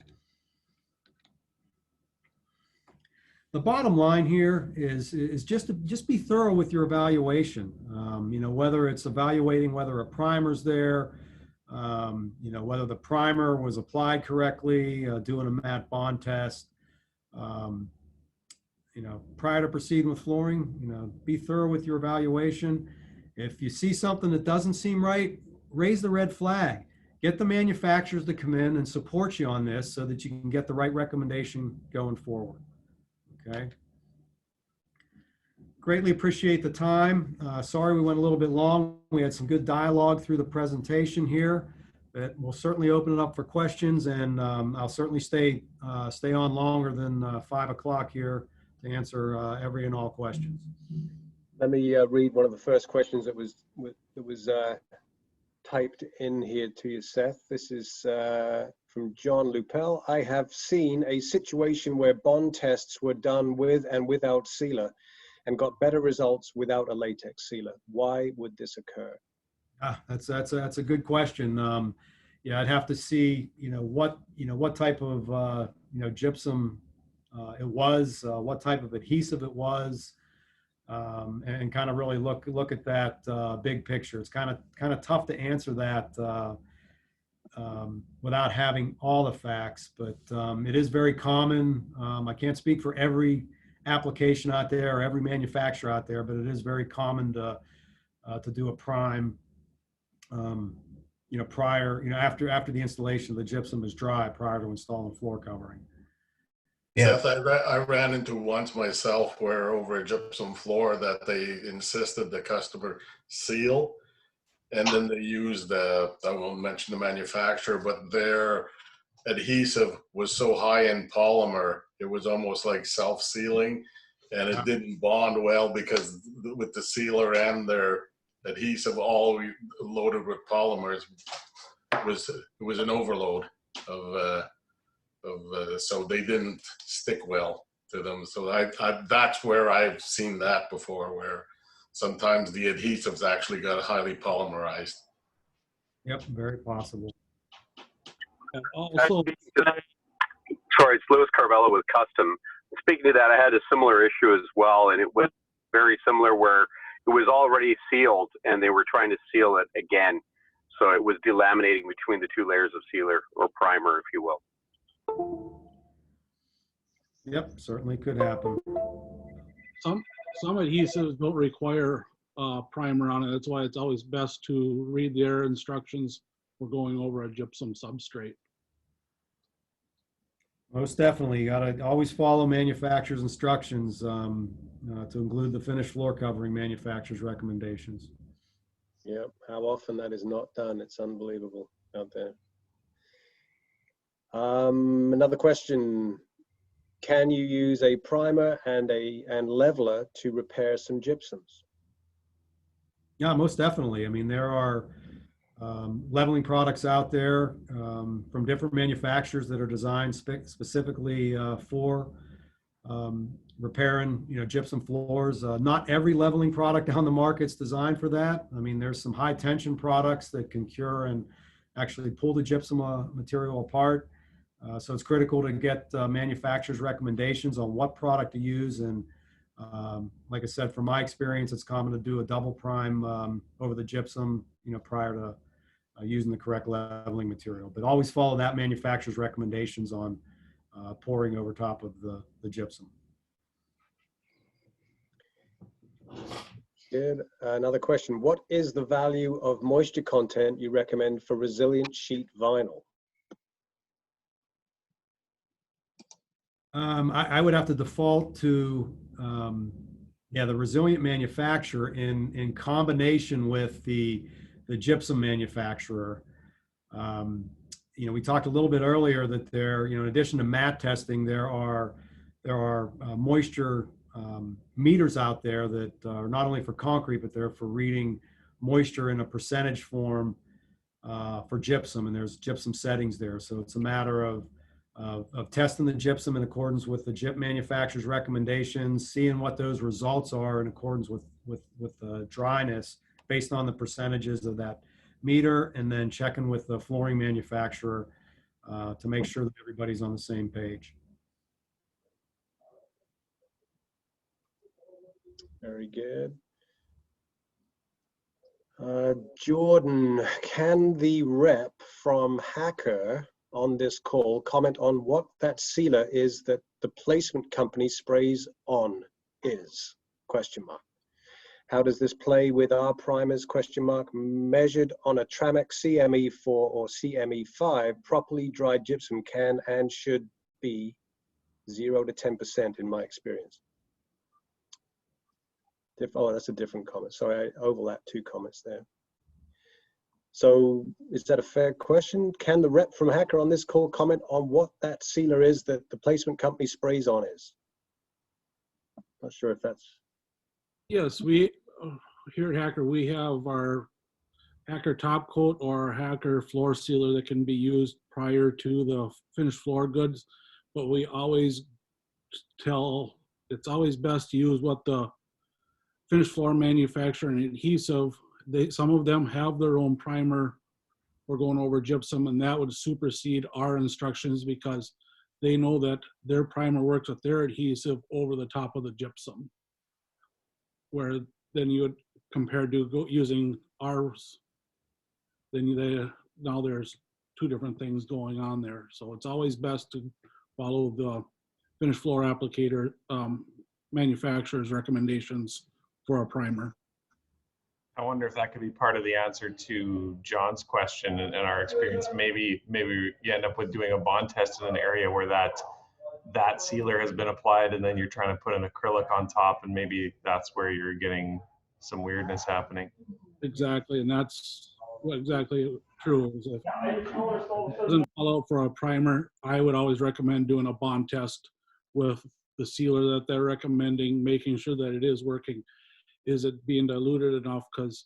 S1: The bottom line here is just be thorough with your evaluation. You know, whether it's evaluating whether a primer's there, you know, whether the primer was applied correctly, doing a matte bond test. You know, prior to proceeding with flooring, you know, be thorough with your evaluation. If you see something that doesn't seem right, raise the red flag. Get the manufacturers to come in and support you on this so that you can get the right recommendation going forward. Okay. Greatly appreciate the time. Sorry we went a little bit long. We had some good dialogue through the presentation here, but we'll certainly open it up for questions, and I'll certainly stay on longer than 5 o'clock here to answer every and all questions.
S2: Let me read one of the first questions that was typed in here to you, Seth. This is from John Lupel. I have seen a situation where bond tests were done with and without sealer and got better results without a latex sealer. Why would this occur?
S1: That's a good question. Yeah, I'd have to see, what type of, gypsum it was, what type of adhesive it was, and kind of really look at that big picture. It's kind of tough to answer that without having all the facts, but it is very common. I can't speak for every application out there or every manufacturer out there, but it is very common to do a prime, prior, after the installation of the gypsum is dry, prior to installing floor covering.
S3: Yeah. Seth, I ran into once myself where over a gypsum floor that they insisted the customer seal, and then they used I won't mention the manufacturer, but their adhesive was so high in polymer, it was almost like self-sealing, and it didn't bond well because with the sealer and their adhesive all loaded with polymers, it was an overload of so they didn't stick well to them. So I that's where I've seen that before, where sometimes the adhesives actually got highly polymerized.
S1: Yep, very possible.
S5: And also,
S6: sorry, it's Louis Carvello with Custom. Speaking to that, I had a similar issue as well, and it was very similar where it was already sealed and they were trying to seal it again. So it was delaminating between the two layers of sealer or primer, if you will.
S1: Yep, certainly could happen.
S5: some adhesives don't require primer on it. That's why it's always best to read their instructions for going over a gypsum substrate.
S1: Most definitely, you gotta always follow manufacturer's instructions to include the finished floor covering manufacturer's recommendations.
S2: Yeah, how often that is not done. It's unbelievable out there. Another question. Can you use a primer and leveler to repair some gypsums?
S1: Yeah, most definitely. I mean, there are leveling products out there from different manufacturers that are designed specifically for repairing, gypsum floors. Not every leveling product on the market is designed for that. I mean, there's some high tension products that can cure and actually pull the gypsum material apart. So it's critical to get manufacturers' recommendations on what product to use. And like I said, from my experience, it's common to do a double prime over the gypsum, prior to using the correct leveling material. But always follow that manufacturer's recommendations on pouring over top of the gypsum.
S2: Good. Another question. What is the value of moisture content you recommend for resilient sheet vinyl?
S1: I would have to default to the resilient manufacturer in combination with the gypsum manufacturer. We talked a little bit earlier that there, in addition to matte testing, there are moisture meters out there that are not only for concrete, but they're for reading moisture in a percentage form for gypsum, and there's gypsum settings there. So it's a matter of testing the gypsum in accordance with the gyp manufacturer's recommendations, seeing what those results are in accordance with the dryness based on the percentages of that meter, and then checking with the flooring manufacturer to make sure that everybody's on the same page.
S2: Very good. Jordan, can the rep from Hacker on this call comment on what that sealer is that the placement company sprays on is? Question mark. How does this play with our primers? Question mark. Measured on a Tramex CME4 or CME5, properly dried gypsum can and should be 0 to 10% in my experience. Oh, that's a different comment. Sorry, I overlapped 2 comments there. So is that a fair question? Can the rep from Hacker on this call comment on what that sealer is that the placement company sprays on is? Not sure if that's...
S5: Yes, we here at Hacker, we have our Hacker top coat or Hacker floor sealer that can be used prior to the finished floor goods, but we always tell it's always best to use what the finished floor manufacturer and adhesive, some of them have their own primer for going over gypsum, and that would supersede our instructions because they know that their primer works with their adhesive over the top of the gypsum. Where then you would compare to using ours, then now there's 2 different things going on there. So it's always best to follow the finished floor applicator manufacturer's recommendations for a primer.
S7: I wonder if that could be part of the answer to John's question and our experience. Maybe you end up with doing a bond test in an area where that sealer has been applied, and then you're trying to put an acrylic on top, and maybe that's where you're getting some weirdness happening.
S5: Exactly, and that's exactly true. Is if it doesn't follow for a primer, I would always recommend doing a bond test with the sealer that they're recommending, making sure that it is working. Is it being diluted enough? Because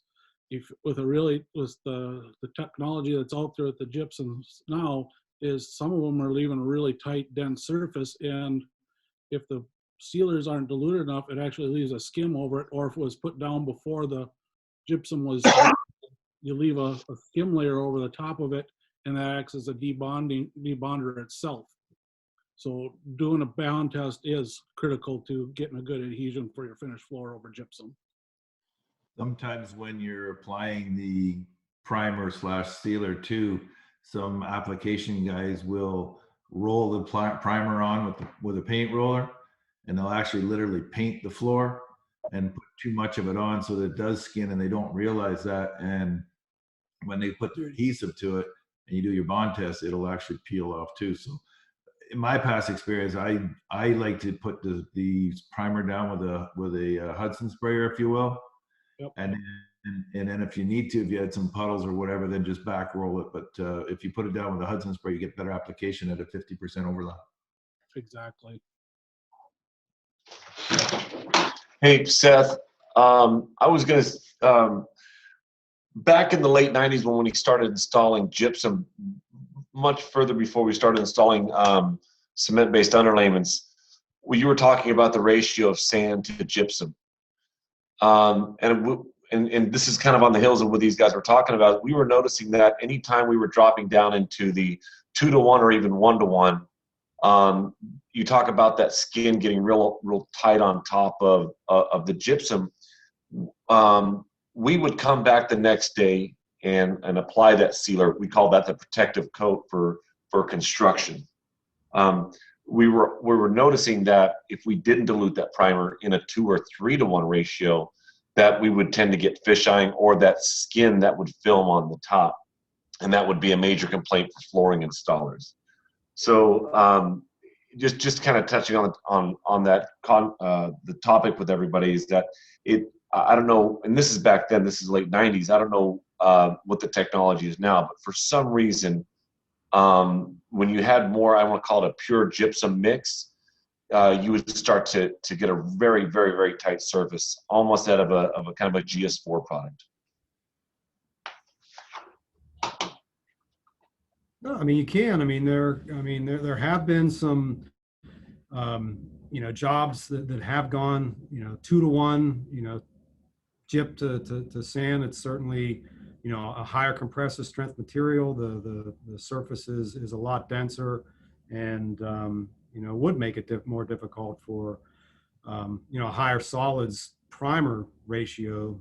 S5: if with the technology that's out there at the gypsums now, is some of them are leaving a really tight, dense surface, and if the sealers aren't diluted enough, it actually leaves a skim over it, or if it was put down before the gypsum was, you leave a skim layer over the top of it, and that acts as a debonder itself. So doing a bond test is critical to getting a good adhesion for your finished floor over gypsum.
S4: Sometimes when you're applying the primer / sealer too, some application guys will roll the primer on with a paint roller, and they'll actually literally paint the floor and put too much of it on so that it does skin, and they don't realize that. And when they put their adhesive to it and you do your bond test, it'll actually peel off too. So in my past experience, I like to put the primer down with a Hudson sprayer, if you will. Yep. And then if you need to, if you had some puddles or whatever, then just back roll it. But if you put it down with a Hudson spray, you get better application at a 50% overlap.
S5: Exactly.
S8: Hey, Seth, I was going to, back in the late 90s when we started installing gypsum, much further before we started installing cement-based underlayments, you were talking about the ratio of sand to gypsum. And this is kind of on the heels of what these guys were talking about. We were noticing that anytime we were dropping down into the 2-to-1 or even 1-to-1, you talk about that skin getting real tight on top of the gypsum. We would come back the next day and apply that sealer. We call that the protective coat for construction. We were noticing that if we didn't dilute that primer in a 2 or 3-to-1 ratio, that we would tend to get fisheyeing or that skin that would film on the top, and that would be a major complaint for flooring installers. So just kind of touching on that the topic with everybody is that I don't know, and this is back then, this is late 90s. I don't know what the technology is now, but for some reason, when you had more, I want to call it a pure gypsum mix, you would start to get a very, very, very tight surface, almost out of a kind of a GS4 product.
S1: No, I mean you can. I mean there have been some jobs that have gone 2-to-1, gyp to sand. It's certainly a higher compressive strength material, the surface is a lot denser, and would make it more difficult for a higher solids primer ratio,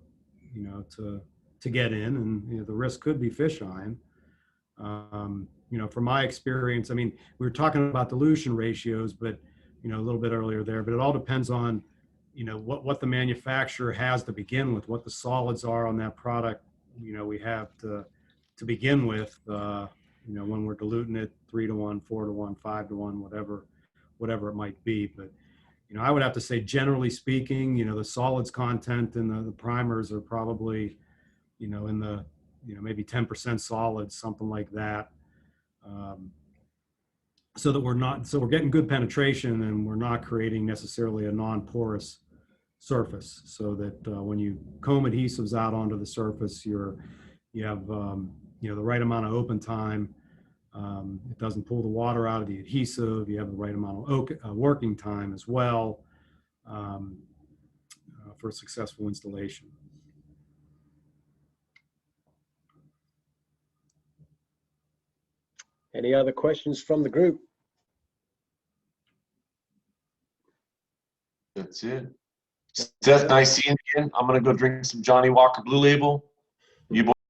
S1: to get in, and the risk could be fisheye. From my experience, I mean, we were talking about dilution ratios, but a little bit earlier there, but it all depends on what the manufacturer has to begin with, what the solids are on that product. We have to begin with, when we're diluting it 3-to-1, 4-to-1, 5-to-1, whatever it might be. But I would have to say, generally speaking, the solids content in the primers are probably in the maybe 10% solids, something like that. So that we're getting good penetration, and we're not creating necessarily a non-porous surface, so that when you comb adhesives out onto the surface, you have the right amount of open time. It doesn't pull the water out of the adhesive. You have the right amount of working time as well, for a successful installation.
S2: Any other questions from the group?
S8: That's it. Seth, nice seeing you again. I'm gonna go drink some Johnny Walker Blue Label.